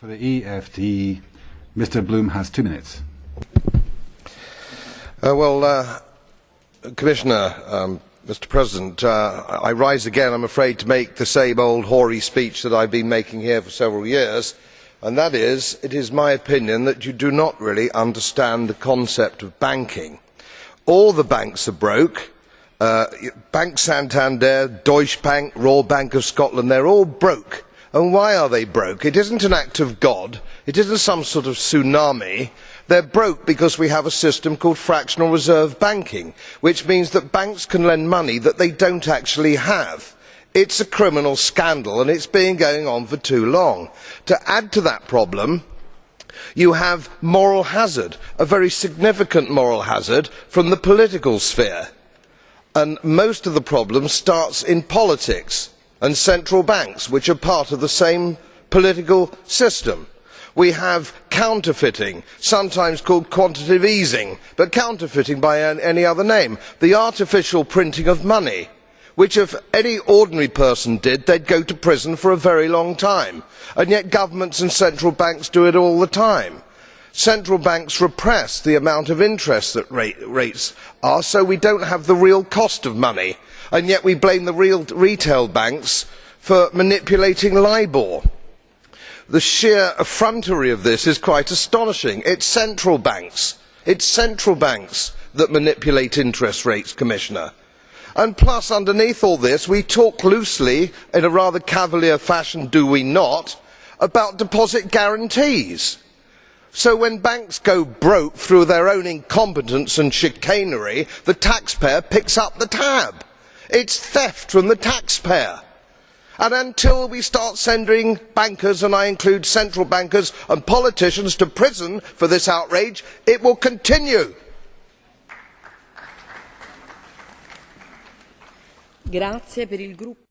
For the EFD, Mr. Bloom has 2 minutes. Commissioner, Mr. President, I rise again, I am afraid, to make the same old hoary speech that I have been making here for several years, and that is, it is my opinion that you do not really understand the concept of banking. All the banks are broke. Bank Santander, Deutsche Bank, Royal Bank of Scotland, they are all broke. And why are they broke? It isn't an act of God. It isn't some sort of tsunami. They are broke because we have a system called fractional reserve banking, which means that banks can lend money that they do not actually have. It is a criminal scandal and it has been going on for too long. To add to that problem, you have moral hazard, a very significant moral hazard from the political sphere. And most of the problem starts in politics and central banks, which are part of the same political system. We have counterfeiting, sometimes called quantitative easing, but counterfeiting by any other name. The artificial printing of money, which if any ordinary person did, they would go to prison for a very long time. And yet governments and central banks do it all the time. Central banks repress the amount of interest that rates are, so we do not have the real cost of money. And yet we blame the retail banks for manipulating LIBOR. The sheer effrontery of this is quite astonishing. It is central banks that manipulate interest rates, Commissioner. And plus, underneath all this, we talk loosely, in a rather cavalier fashion, do we not, about deposit guarantees. So when banks go broke through their own incompetence and chicanery, the taxpayer picks up the tab. It is theft from the taxpayer. And until we start sending bankers, and I include central bankers and politicians, to prison for this outrage, it will continue. Grazie per il gruppo